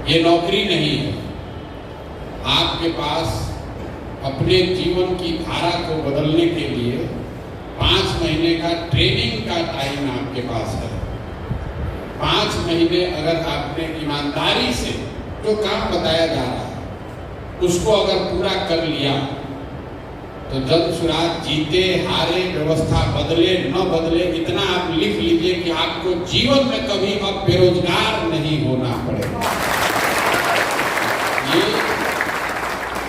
ये नौकरी नहीं है। आपके पास अपने जीवन की धारा को बदलने के लिए 5 महीने का ट्रेनिंग का टाइम आपके पास है। 5 महीने अगर आपने ईमानदारी से जो काम बताया जा रहा है उसको अगर पूरा कर लिया तो जन सुराज जीते हारे, व्यवस्था बदले न बदले, इतना आप लिख लीजिए कि आपको जीवन में कभी अब बेरोजगार नहीं होना पड़ेगा। ये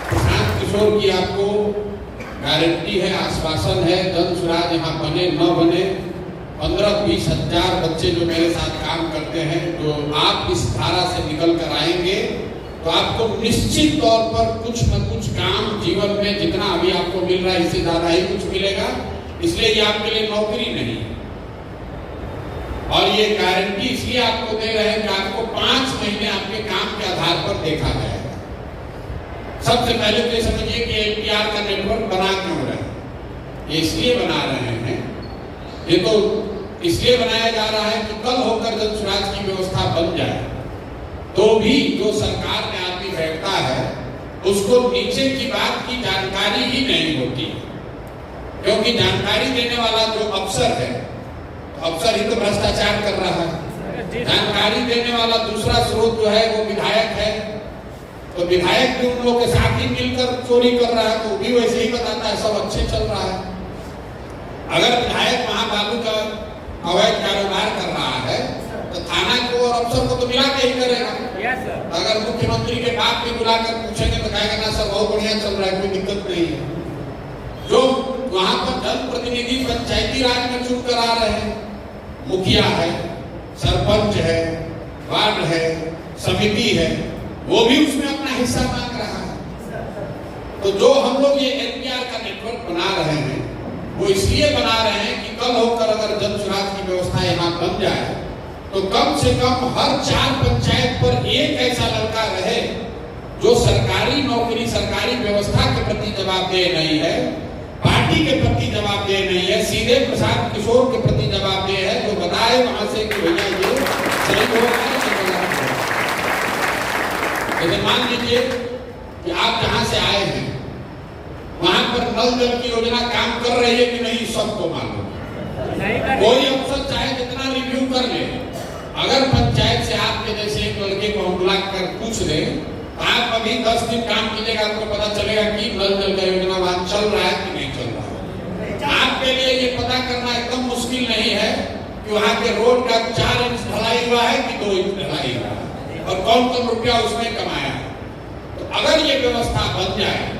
प्रशांत किशोर की आपको गारंटी है, आश्वासन है। जन सुराज यहाँ बने न बने, 15-20 हजार बच्चे जो मेरे साथ काम करते हैं, जो आप इस धारा से निकल कर आएंगे तो आपको निश्चित तौर पर कुछ न कुछ काम जीवन में जितना अभी आपको मिल रहा है इससे ज्यादा ही कुछ मिलेगा। इसलिए ये आपके लिए नौकरी नहीं है। और ये गारंटी इसलिए आपको दे रहे हैं कि आपको 5 महीने आपके काम के आधार पर देखा जाएगा। सबसे पहले तो ये समझिए कि एनपीआर का नेटवर्क बना क्यों रहे हैं। ये इसलिए बना रहे हैं, ये तो इसलिए बनाया जा रहा है कि कल होकर जन सुराज की व्यवस्था बन जाए तो भी जो सरकार में आदमी बैठता है उसको नीचे की बात की जानकारी ही नहीं होती, क्योंकि जानकारी देने वाला जो अफसर है, अफसर ही तो भ्रष्टाचार कर रहा है। जानकारी देने वाला दूसरा स्रोत जो है वो विधायक है, तो विधायक भी उन लोगों के साथ ही मिलकर चोरी कर रहा है, तो भी वैसे ही बताता है सब अच्छे चल रहा है। अगर विधायक वहां बालू का अवैध कारोबार कर रहा है तो थाना को और अफसर को तो मिला के ही करेगा। अगर मुख्यमंत्री के बाप भी बुलाकर पूछेंगे तो कहेगा ना सब बहुत बढ़िया चल रहा है, कोई दिक्कत नहीं है। जो वहां पर जनप्रतिनिधि पंचायती राज में चुन कर आ रहे हैं, मुखिया है, सरपंच है, वार्ड है, समिति है, वो भी उसमें अपना हिस्सा मांग रहा है। तो जो हम लोग ये एनपीआर का नेटवर्क बना रहे हैं वो इसलिए बना रहे हैं कि कल होकर अगर जन सुराज की व्यवस्था यहाँ बन जाए तो कम से कम हर 4 पंचायत पर एक ऐसा लड़का रहे जो सरकारी नौकरी, सरकारी व्यवस्था के प्रति जवाबदेह नहीं है, पार्टी के प्रति जवाबदेह नहीं है, सीधे प्रशांत किशोर के प्रति जवाबदेह है, जो बताए वहां से कि भैया ये सही हो रहा है। जैसे मान लीजिए कि आप जहां से आए हैं वहां पर नल जल की योजना काम कर रही है कि नहीं सबको मालूम। कोई अफसर चाहे जितना रिव्यू कर ले, अगर पंचायत से आपके जैसे एक लड़के को हम बुला कर पूछ ले, आप अभी 10 दिन काम कीजिएगा, आपको पता चलेगा कि नल जल का योजना वहां चल रहा है कि नहीं चल रहा है। आपके लिए ये पता करना एकदम मुश्किल नहीं है कि वहां के रोड का 4 इंच ढलाई हुआ है कि 2 इंच ढलाई हुआ है और कौन कौन रुपया उसमें कमाया है। तो अगर ये व्यवस्था बन जाए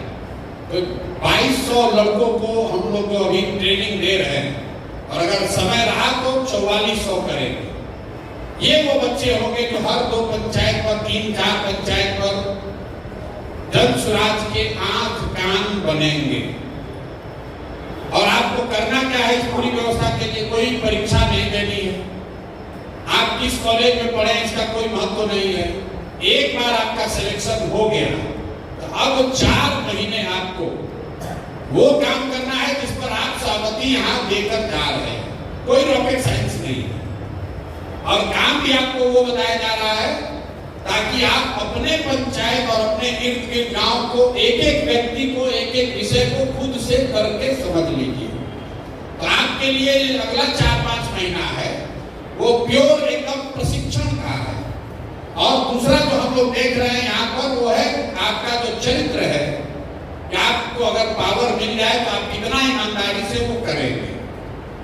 तो 2200 लड़कों को हम लोग अभी ट्रेनिंग दे रहे हैं और अगर समय रहा तो 4400 करेंगे। ये वो बच्चे होंगे जो हर 2 पंचायत पर, 3-4 पंचायत पर जन सुराज के आंख कान बनेंगे। और आपको करना क्या है इस पूरी व्यवस्था के लिए? कोई परीक्षा नहीं देनी है, आप किस कॉलेज में पढ़े इसका कोई महत्व नहीं है। एक बार आपका सिलेक्शन हो गया तो अब 4 महीने आपको वो काम करना है जिस पर आप सहमति यहाँ देकर जा रहे हैं। कोई रॉकेट साइंस नहीं है और काम भी आपको वो बताया जा रहा है ताकि आप अपने पंचायत और अपने इर्द गिर्द गांव को, एक एक व्यक्ति को, एक एक विषय को खुद से करके समझ लीजिए। तो आपके लिए अगला 4-5 महीना है वो प्योर एकदम प्रशिक्षण का है। और दूसरा जो हम लोग देख रहे हैं यहाँ पर वो है आपका जो चरित्र है कि आपको अगर पावर मिल जाए तो आप कितना ईमानदारी से वो करेंगे।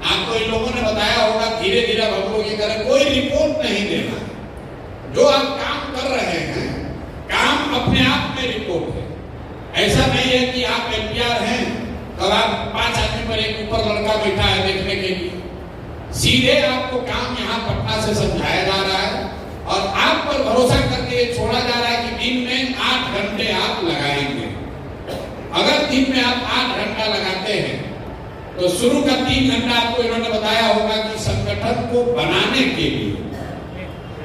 आपको इन लोगों ने बताया होगा धीरे धीरे हम लोग ये करें, कोई रिपोर्ट नहीं देना। जो आप काम कर रहे हैं काम अपने आप में रिपोर्ट है। ऐसा नहीं है कि आप एनपीआर हैं तो आप 5 आदमी पर एक ऊपर लड़का बैठा है देखने के लिए। सीधे आपको काम यहाँ पटना से समझाया जा रहा है और आप पर भरोसा करके छोड़ा जा रहा है कि दिन में 8 घंटे आप लगाएंगे। अगर दिन में आप 8 घंटा लगाते हैं तो शुरू का 3 घंटा आपको इन्होंने बताया होगा कि संगठन को बनाने के लिए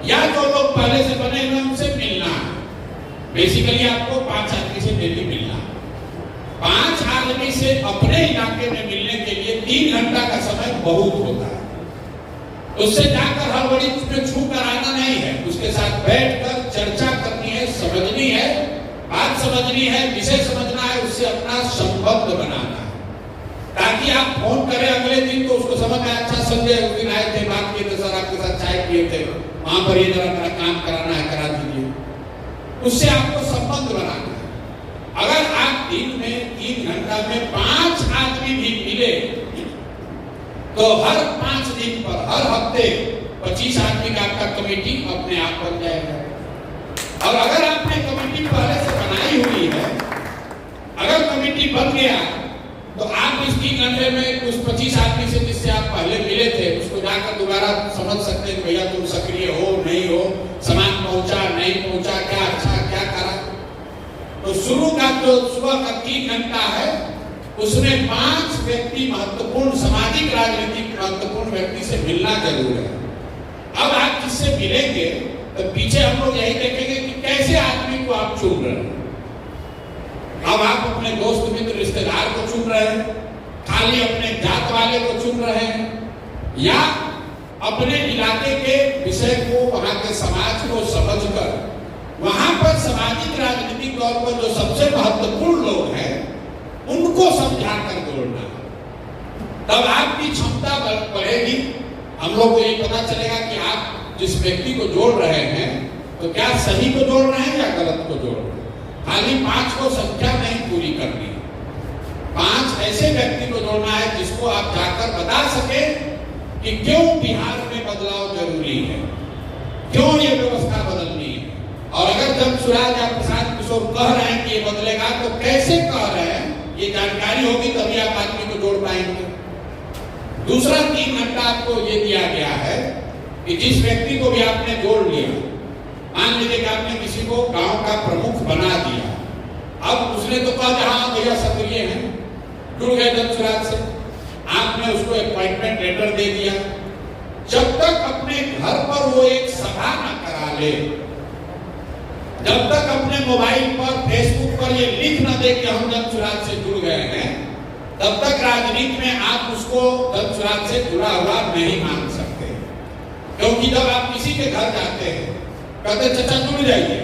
या जो लोग पहले से बने हुए उनसे मिलना है। बेसिकली आपको 5 आदमी से डेली मिलना है। 5 आदमी से अपने इलाके में मिलने के लिए 3 घंटा का समय बहुत होता है। उससे जाकर हड़बड़ी उसमें छू कर आना नहीं है, उसके साथ बैठकर चर्चा करनी बात समझनी है, विषय समझना है, उससे अपना संबंध बनाना है, ताकि आप फोन करें अगले दिन तो उसको समझ में अच्छा संजय उस दिन आए थे, बात किए थे, सर आपके साथ चाय पिए थे, वहां पर ये जरा मेरा काम कराना है, करा दीजिए। उससे आपको संबंध बनाना है। अगर आप दिन में 3 घंटा में 5 आदमी भी मिले तो हर 5 दिन पर हर हफ्ते 25 आदमी का आपका कमेटी अपने आप बन जाएगा। और अगर आपने कमेटी पहले से बनाई हुई है, अगर कमेटी बन गया तो आप इस 3 घंटे में उस 25 आदमी से जिससे आप पहले मिले थे उसको जाकर दोबारा समझ सकते हैं, भैया तुम सक्रिय हो नहीं हो, सामान पहुंचा नहीं पहुंचा, क्या अच्छा क्या करा। तो शुरू का जो सुबह का 3 घंटा है उसमें 5 व्यक्ति महत्वपूर्ण, सामाजिक राजनीतिक महत्वपूर्ण व्यक्ति से मिलना जरूर है। अब आप जिससे मिलेंगे तो पीछे हम लोग यही देखेंगे कि कैसे आदमी को आप चुन रहे हैं। अब आप अपने दोस्त मित्र रिश्तेदार को चुन रहे हैं, खाली अपने जात वाले को चुन रहे हैं, या अपने इलाके के विषय को, वहां के समाज को समझकर वहां पर सामाजिक राजनीतिक तौर पर जो सबसे महत्वपूर्ण लोग हैं उनको समझा कर जोड़ना, तब आपकी क्षमता बढ़ेगी। हम लोग को ये पता चलेगा कि आप जिस व्यक्ति को जोड़ रहे हैं तो क्या सही को जोड़ रहे हैं या गलत को जोड़ रहे हैं। खाली 5 को संख्या नहीं पूरी करनी, 5 ऐसे व्यक्ति को जोड़ना है जिसको आप जाकर बता सके कि क्यों बिहार में बदलाव जरूरी है, क्यों ये व्यवस्था बदलनी है। और अगर जब सुराज या प्रशांत किशोर कह रहे हैं कि ये बदलेगा तो कैसे कह रहे हैं, ये जानकारी होगी तभी आप आदमी को जोड़ पाएंगे। दूसरा 3 घंटा आपको ये दिया गया है कि जिस व्यक्ति को भी आपने जोड़ लिया, मान लीजिए कि आपने किसी को गांव का प्रमुख बना दिया, अब उसने तो कहा जहां भैया सक्रिय हैं, जुड़ गए जनसुराज से, आपने उसको अपॉइंटमेंट लेटर दे दिया। जब तक अपने घर पर वो एक सभा न करा ले, जब तक अपने मोबाइल पर फेसबुक पर ये लिख न दे कि हम जनसुराज से जुड़ गए हैं, तब तक राजनीति में आप उसको जनसुराज से जुड़ा हुआ नहीं मान सकते। क्योंकि जब आप किसी के घर जाते हैं, कहते चाचा जुड़ जाइए,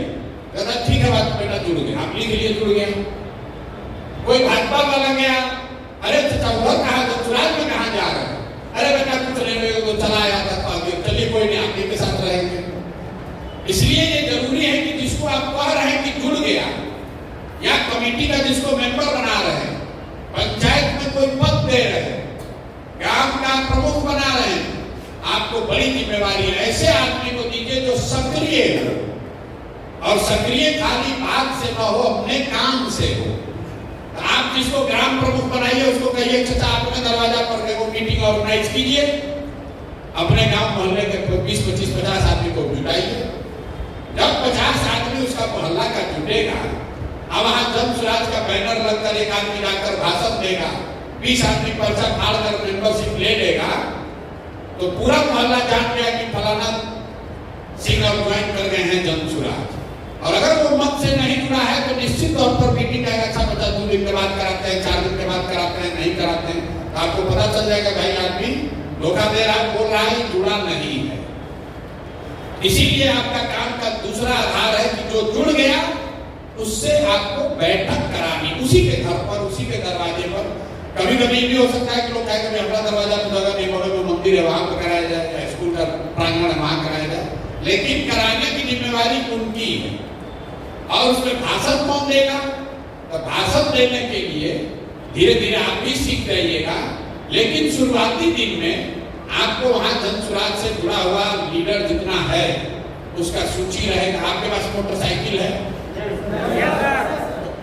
कहता ठीक है बात बेटा जुड़ गया, आप लिख लिए जुड़ गया। कोई भाजपा वाला गया, अरे चाचा उधर कहाँ जनसुराज में कहाँ जा रहे हैं, अरे बेटा कुछ लेने को चला आया था, चलिए कोई नहीं आप के साथ रहेंगे। इसलिए ये जरूरी है कि जिसको आप कह रहे हैं कि जुड़ गया, या कमेटी का जिसको मेंबर बना रहे हैं, पंचायत में कोई पद दे रहे हैं, ग्राम का प्रमुख बना रहे हैं, आपको बड़ी जिम्मेवारी है ऐसे आदमी को दीजिए जो सक्रिय हो, और सक्रिय खाली बात से न हो, अपने काम से हो। तो आप जिसको ग्राम प्रमुख बनाइए उसको कहिए चाचा अपने दरवाजा पर देखो मीटिंग ऑर्गेनाइज कीजिए, अपने गांव मोहल्ले के 20, 25, 50 आदमी को जुटाइए। जब 50 आदमी उसका मोहल्ला का जुटेगा, अब वहां जनसुराज का बैनर लगकर एक आदमी जाकर भाषण देगा, 20 आदमी पर्चा फाड़ कर मेंबरशिप ले लेगा, तो पूरा मोहल्ला जान गया कि फलाना सिंह और ज्वाइन कर गए हैं जनसुराज। और अगर वो मत से नहीं जुड़ा है तो निश्चित तौर पर मीटिंग का अच्छा बच्चा 2 दिन के बाद कराते हैं, 4 दिन के बाद कराते हैं, नहीं कराते हैं, तो आपको पता चल जाएगा भाई आदमी धोखा दे रहा है, बोल रहा है, जुड़ा नहीं है। इसीलिए आपका काम का दूसरा आधार है कि जो जुड़ गया उससे आपको बैठक करानी, उसी के घर पर, उसी के दरवाजे पर। कभी कभी भी हो सकता है कि लोग कहें हमारा दरवाजा तो जगह नहीं, बगल में मंदिर है वहां पर कराया जाए, या स्कूल का प्रांगण है वहां कराया जाए, लेकिन कराने की जिम्मेवारी उनकी है। और उसमें भाषण कौन देगा, तो भाषण देने के लिए धीरे धीरे आप भी सीख जाइएगा, लेकिन शुरुआती दिन में आपको वहां जनसुराज से जुड़ा हुआ लीडर जितना है उसका सूची रहेगा। आपके पास मोटरसाइकिल है,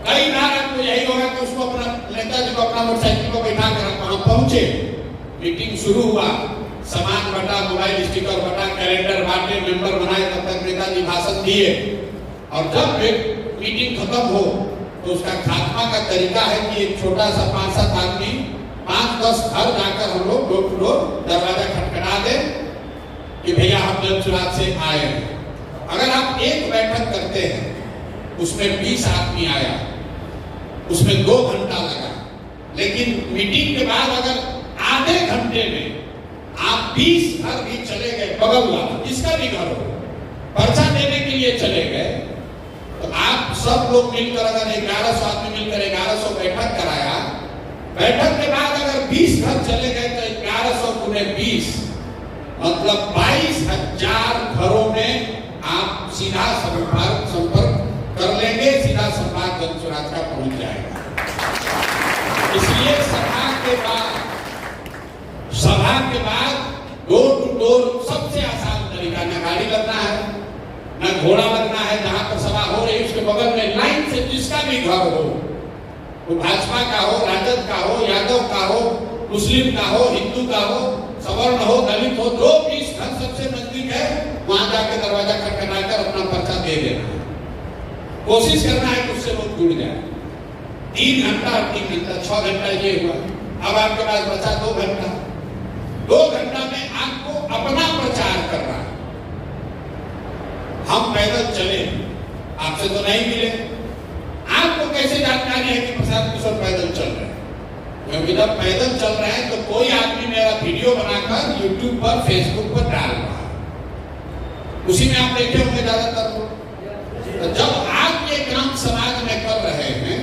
कई बार आपको यही होगा कि उसको अपना नेताजी को अपना मोटरसाइकिल को बैठा कर वहां पहुंचे, मीटिंग शुरू हुआ, सामान बटा, मोबाइल स्टिकर बटा, कैलेंडर बांटे, मेंबर बनाए, तब तक नेताजी भाषण दिए। और जब मीटिंग खत्म हो तो उसका खात्मा का तरीका है कि एक छोटा सा 5-7 आदमी 5-10 घर जाकर हम लोग डोर टू डोर दरवाजा खटखटा दे कि भैया हम जनसुराज से आए हैं। अगर आप एक बैठक करते हैं उसमें 20 आदमी आया, उसमें 2 घंटा लगा, लेकिन मीटिंग के बाद अगर आधे घंटे में आप 20 घर भी चले गए, बगल वाला जिसका भी घर हो, पर्चा देने के लिए चले गए, तो आप सब लोग मिलकर अगर 1100 आदमी मिलकर 1100 बैठक कराया, बैठक के बाद अगर 20 घर चले गए तो 1100 गुने 20 मतलब 22,000 घरों में आप सीधा संपर्क कर लेंगे, सीधा संवाद जन स्वराज का पहुंच जाएगा। इसलिए सभा के बाद डोर टू डोर सबसे आसान तरीका, न गाड़ी लगना है न घोड़ा लगना है। जहां पर सभा हो रही है उसके बगल में लाइन से जिसका भी घर हो, वो भाजपा का हो, राजद का हो, यादव का हो, मुस्लिम का हो, हिंदू का हो, सवर्ण हो, दलित हो, जो भी घर सबसे नजदीक है वहां जाकर दरवाजा खटखटाकर अपना पर्चा दे देना है। कोशिश करना है कि उससे लोग जुड़ जाए। 3 घंटा और 3 घंटा 6 घंटा ये हुआ। अब आपके पास बचा 2 घंटा। 2 घंटा में आपको अपना प्रचार करना है। हम पैदल चले, आपसे तो नहीं मिले, आपको कैसे जानकारी है कि प्रशांत किशोर पैदल चल रहे हैं? क्योंकि जब पैदल चल रहे हैं तो कोई आदमी मेरा वीडियो बनाकर यूट्यूब पर, फेसबुक पर डाल रहा है, उसी में आप देखे होंगे ज्यादातर लोग। तो जब आप ये काम समाज में कर रहे हैं,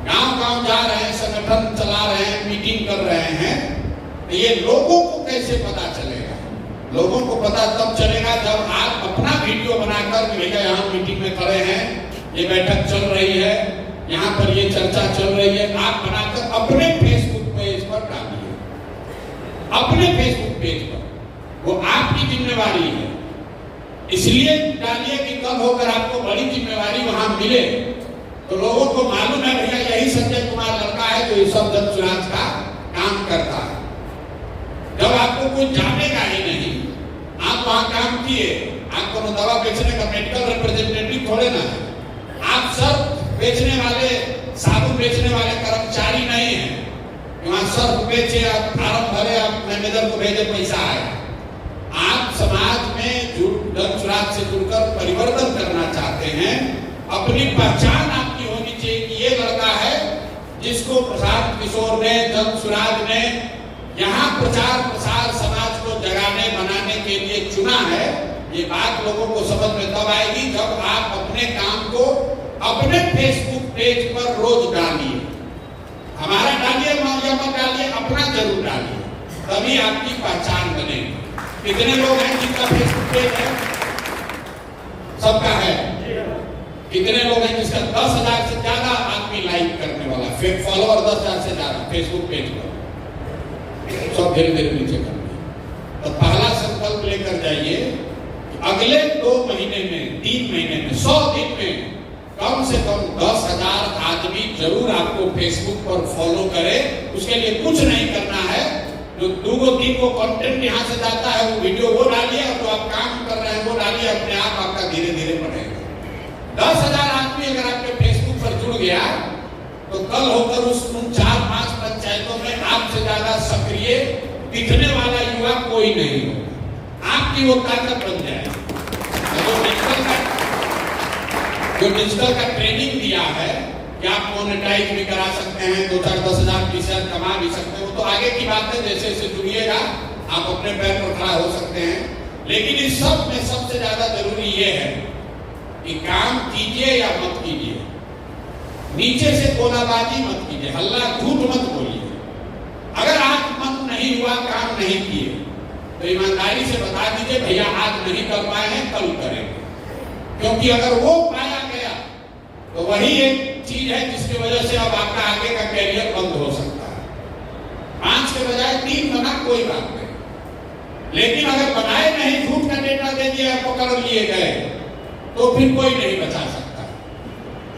गांव-गांव जा रहे हैं, संगठन चला रहे हैं, मीटिंग कर रहे हैं, तो ये लोगों को कैसे पता चलेगा? लोगों को पता तब चलेगा जब आप अपना वीडियो बनाकर भैया यहाँ मीटिंग में खड़े हैं, ये बैठक चल रही है, यहाँ पर ये चर्चा चल रही है, आप बनाकर अपने फेसबुक पेज पर डालिए। अपने फेसबुक पेज पर वो आपकी जिम्मेवारी है। इसलिए डालिए कि कल होकर आपको बड़ी जिम्मेवारी वहां मिले तो लोगों को मालूम है भैया यही संजय कुमार लड़का है जो इस सब जन स्वराज का काम करता है। जब आपको कोई जानेगा ही नहीं, आप वहां काम किए, आप कोनो दवा बेचने का मेडिकल रिप्रेजेंटेटिव थोड़े ना है, आप सर्फ बेचने वाले, साबुन बेचने वाले कर्मचारी नहीं है। वहां सर्फ बेचे, आप फार्म भरे, आप मैनेजर को भेजे, पैसा आए। आप समाज में जन स्वराज से जुड़कर परिवर्तन करना चाहते हैं, अपनी पहचान आपकी होनी चाहिए कि ये लड़का है जिसको प्रशांत किशोर ने, जन स्वराज ने यहाँ प्रचार प्रसार समाज को जगाने बनाने के लिए चुना है। ये बात लोगों को समझ में तब आएगी जब आप अपने काम को अपने फेसबुक पेज पर रोज डालिए। हमारा डालिए, मौजा मत डालिए, अपना जरूर डालिए, तभी आपकी पहचान बनेगी। कितने लोग हैं जिनका फेसबुक पेज है? सबका है। कितने लोग हैं जिसका 10,000 से ज्यादा आदमी लाइक करने वाला, फॉलोअर 10,000 से ज्यादा फेसबुक पेज पर? सब धीरे धीरे नीचे कर। तो पहला संकल्प लेकर जाइए कि अगले 2 महीने में, 3 महीने में, 100 दिन में कम से कम 10,000 आदमी जरूर आपको फेसबुक पर फॉलो करे। उसके लिए कुछ नहीं करना है, जो 2-3 को कंटेंट यहाँ से जाता है वो वीडियो वो डालिए, और जो आप काम कर रहे हैं वो डालिए, अपने आप आपका धीरे धीरे बढ़ेगा। 10,000 आदमी अगर आपके फेसबुक पर जुड़ गया तो कल होकर उन 4-5 पंचायतों में आपसे ज्यादा सक्रिय दिखने वाला युवा कोई नहीं होगा। आपकी वो ताकत बन जाएगी। जो डिजिटल का ट्रेनिंग दिया है कि आप मोनेटाइज भी करा सकते हैं, 2-4-10,000 20,000 कमा भी सकते हो, तो आगे की बात है, जैसे जैसे जुड़िएगा आप अपने पैर पर खड़ा हो सकते हैं। लेकिन इस सब में सबसे ज्यादा जरूरी ये है कि काम कीजिए या मत कीजिए, नीचे से गोलाबाजी मत कीजिए, हल्ला झूठ मत बोलिए। अगर आज मन नहीं हुआ, काम नहीं किए, तो ईमानदारी से बता दीजिए भैया आज नहीं कर पाए हैं, कल करेंगे। क्योंकि अगर वो पाया गया तो वही एक चीज है जिसकी वजह से अब आपका आगे का कैरियर बंद हो सकता है। 5 के बजाय 3 बना, कोई बात नहीं। लेकिन अगर बनाए नहीं, झूठ का डेटा दे दिया, पकड़ लिए गए, तो फिर कोई नहीं बचा सकता।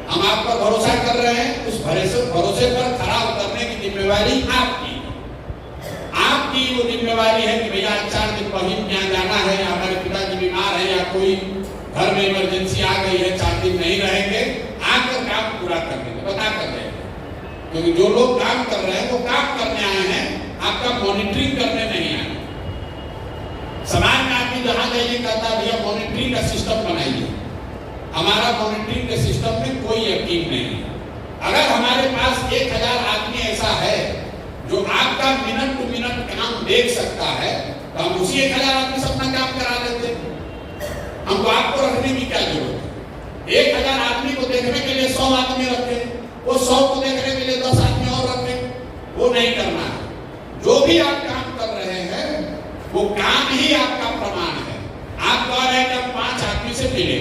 हम आप पर भरोसा कर रहे हैं, उस भरोसे पर खरा उतरने की जिम्मेवारी आपकी। आपकी वो जिम्मेवारी है कि भैया 4 दिन बहिन यहाँ जाना है, या हमारे पिताजी बीमार है, या कोई घर में इमरजेंसी आ गई है, 4 दिन नहीं रहेंगे, आकर काम पूरा कर देंगे, बता कर देंगे। क्योंकि जो लोग काम कर रहे हैं वो काम करने आए हैं, आपका मॉनिटरिंग करने नहीं आए। समाज में आदमी जहां जाइए कहता है भैया मॉनिटरिंग का सिस्टम बनाइए। हमारा मॉनिटरिंग के सिस्टम में कोई यकीन नहीं है। अगर हमारे पास 1,000 आदमी ऐसा है जो आपका मिनट टू मिनट काम देख सकता है, तो हम उसी 1,000 आदमी से अपना काम करा देते। हमको आपको रखने की क्या जरूरत है? 1,000 आदमी को देखने के लिए आदमी रखे, वो 100 को देखने के लिए 10 आदमी और रखे, वो नहीं करना है। जो भी आप काम कर रहे हैं वो काम ही आपका प्रमाण है। आप कह रहे हैं कि हम 5 आदमी से मिले,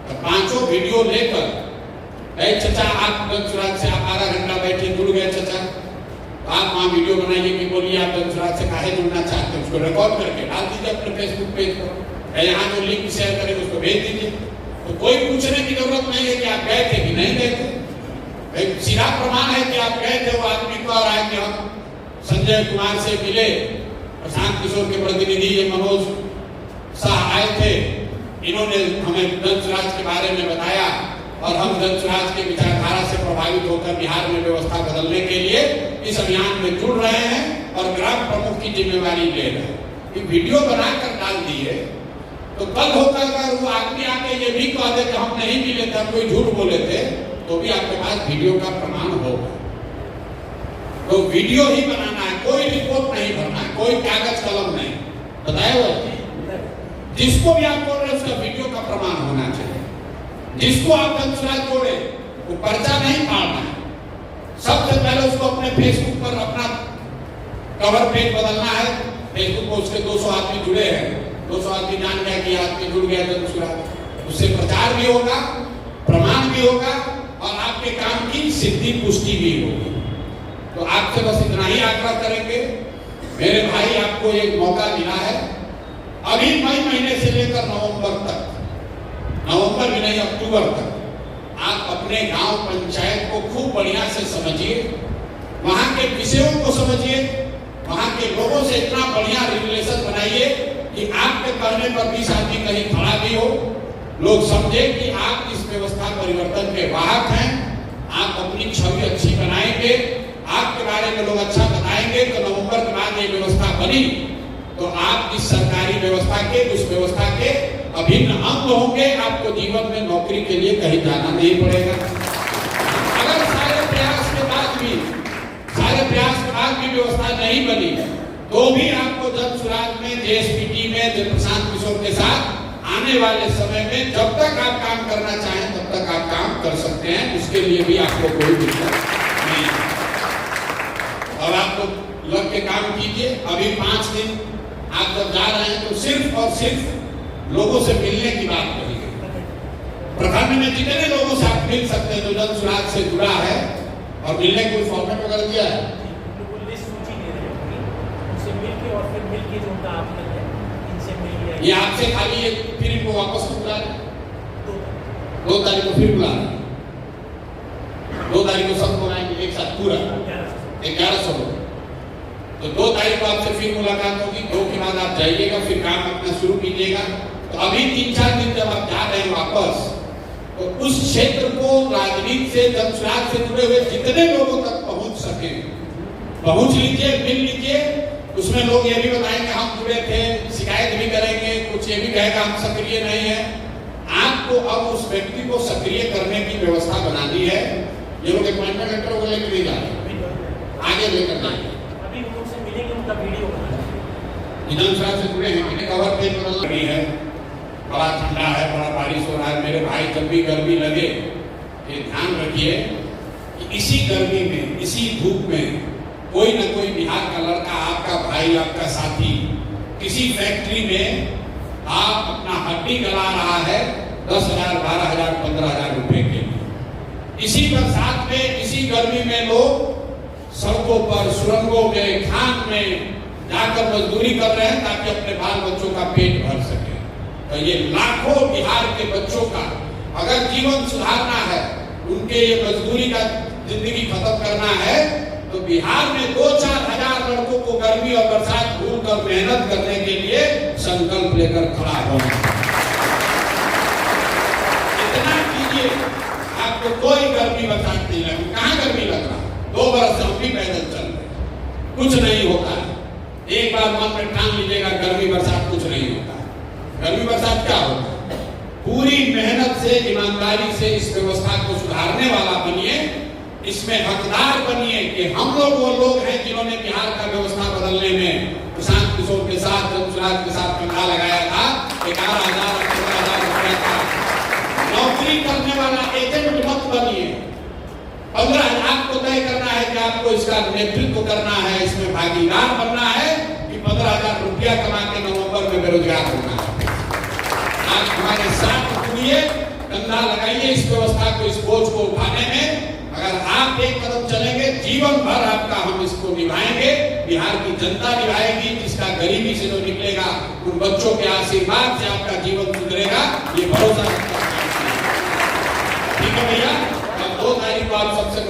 तो पांचों वीडियो लेकर, चचा आप दंसुराज से आप आधा घंटा बैठे, जुड़ गए चचा, तो आप वहां वीडियो बनाइए कि बोलिए आप दंसुराज से काहे जुड़ना चाहते हैं, उसको रिकॉर्ड करके डाल दीजिए अपने फेसबुक पेज पर, यहाँ जो लिंक शेयर करेंगे उसको भेज दीजिए। तो कोई पूछने की जरूरत नहीं है कि आप गए थे कि नहीं गए थे, एक सीधा प्रमाण है कि आप गए थे। वो आदमी कह रहा है कि हम संजय कुमार से मिले, प्रशांत किशोर के प्रतिनिधि ये मनोज शाह आए थे, इन्होंने हमें दंसुराज के बारे में बताया और हम दंसुराज के विचारधारा से प्रभावित होकर बिहार में व्यवस्था बदलने के लिए इस अभियान में जुड़ रहे हैं और ग्राम प्रमुख की जिम्मेवारी ले रहे हैं। ये वीडियो बनाकर डाल दिए तो कल होकर अगर वो आदमी आके ये भी कह दे कि हम नहीं मिले थे, हम कोई झूठ बोले थे, तो भी आपके पास वीडियो का प्रमाण होगा। तो वीडियो ही बनाना है, कोई रिपोर्ट नहीं भरना है, कोई कागज कलम नहीं, बताया हुआ। जिसको भी आप बोल रहे हैं उसका वीडियो का प्रमाण होना चाहिए। जिसको आप दंसुराज बोले वो पर्चा नहीं फाड़ना है, सबसे पहले उसको अपने फेसबुक पर अपना कवर पेज बदलना है। फेसबुक पर उसके 200 आदमी जुड़े हैं, 200 आदमी जान गया कि आदमी जुड़ गया दंसुराज, उससे प्रचार भी होगा, प्रमाण भी होगा और आपके काम की सिद्धि पुष्टि भी होगी। तो आपसे बस इतना ही आग्रह करेंगे मेरे भाई, आपको एक मौका मिला है। अभी मई महीने से लेकर नवंबर तक, नवंबर भी नहीं अक्टूबर तक आप अपने गांव पंचायत को खूब बढ़िया से समझिए, वहां के विषयों को समझिए, वहां के लोगों से इतना बढ़िया रिलेशन बनाइए कि आपके कहने पर 20 आदमी कहीं खड़ा भी हो, लोग समझे कि आप इस व्यवस्था परिवर्तन के वाहक हैं। आप अपनी छवि अच्छी बनाएंगे, आपके बारे में लोग अच्छा बताएंगे, तो नवंबर के बाद ये व्यवस्था बनी तो आप इस सरकारी व्यवस्था के, उस व्यवस्था के अभिन्न अंग होंगे। आपको जीवन में नौकरी के लिए कहीं जाना नहीं पड़ेगा। अगर सारे प्रयास के बाद भी व्यवस्था नहीं बनी तो भी आपको दंसुराज में, जेएसपीटी में प्रशांत किशोर के साथ आने वाले समय में जब तक आप काम करना चाहें तब तक आप काम कर सकते हैं। उसके लिए भी आपको कोई दिक्कत नहीं है। और आपको लग के काम कीजिए। अभी 5 दिन आप जब जा रहे हैं तो सिर्फ और सिर्फ लोगों से मिलने की बात करिए। प्रखंड में जितने लोगों से आप मिल सकते हैं जो दंसुराज से जुड़ा है और मिलने कोई फॉर्मेट वगैरह दिया है, ये आपसे खाली एक फिर इनको वापस बुला रहे, 2 तारीख को फिर बुला रहे, 2 तारीख को सब बुलाएंगे एक साथ पूरा 1100 लोग। तो 2 तारीख को आपसे फिर मुलाकात होगी, 2 के बाद आप जाइएगा, फिर काम अपना शुरू कीजिएगा। तो अभी 3-4 दिन जब आप जा रहे हैं वापस, तो उस क्षेत्र को राजनीति से, दंसुराज से जुड़े हुए जितने लोगों तक पहुंच सके पहुंच लीजिए, मिल लीजिए। उसमें लोग ये भी बताएंगे हम जुड़े थे, शिकायत भी करेंगे, कुछ ये भी कहेगा हम सक्रिय नहीं है। आपको अब उस व्यक्ति को सक्रिय करने की व्यवस्था बनानी है। ये लोग अपॉइंटमेंट लेटर को लेकर नहीं जा रहे, आगे लेकर जाएंगे। अभी उनसे मिलेंगे, उनका वीडियो दंसुराज से जुड़े हैं, कवर पेज बदल रही है, बड़ा ठंडा है, बड़ा बारिश हो रहा है। मेरे भाई जब भी गर्मी लगे ये ध्यान रखिए कि इसी गर्मी में, इसी धूप में कोई न कोई बिहार का लड़का, आपका भाई, आपका साथी किसी फैक्ट्री में आप अपना हड्डी गला रहा है 10,000, 12,000, 15,000 रुपए के लिए। इसी बरसात में, इसी गर्मी में लोग सड़कों पर, सुरंगों में, खान में जाकर मजदूरी कर रहे हैं ताकि अपने बाल बच्चों का पेट भर सके। तो ये लाखों बिहार के बच्चों का अगर जीवन सुधारना है, उनके ये मजदूरी का जिंदगी खत्म करना है, तो बिहार में 2-4 हजार लड़कों को गर्मी और बरसात भूल कर मेहनत करने के लिए संकल्प लेकर खड़ा होना। इतना कीजिए, आपको कोई गर्मी बरसात नहीं लगे। कहाँ गर्मी लग रहा? 2 बरस से हम भी पैदल चल रहे, कुछ नहीं होता है। एक बार मन में ठान लीजिएगा गर्मी बरसात कुछ नहीं होता। गर्मी बरसात क्या होता है? पूरी मेहनत से, ईमानदारी से इस व्यवस्था को सुधारने वाला बनिए, इसमें हकदार बनिए कि हम लोग वो लोग हैं जिन्होंने बिहार का व्यवस्था बदलने में प्रशांत किशोर के साथ, दंसुराज के साथ कंधा लगाया था। 11,000, 15,000 रुपए का नौकरी दादागिरी करने वाला एजेंट मत बनिए। 15,000 को तय करना है कि आपको इसका नेतृत्व करना है, इसमें भागीदार बनना है कि 15,000 रुपया कमा के नवंबर में बेरोजगार होना है। आप हमारे साथ जुड़िए, कंधा लगाइए इस व्यवस्था को, इस बोझ को उठाने में। अगर आप एक कदम चलेंगे, जीवन भर आपका हम इसको निभाएंगे, बिहार की जनता निभाएगी। जिसका गरीबी से जो निकलेगा, उन बच्चों के आशीर्वाद से आपका जीवन सुधरेगा, ये भरोसा। ठीक है भैया, अब 2 तारीख को आप सबसे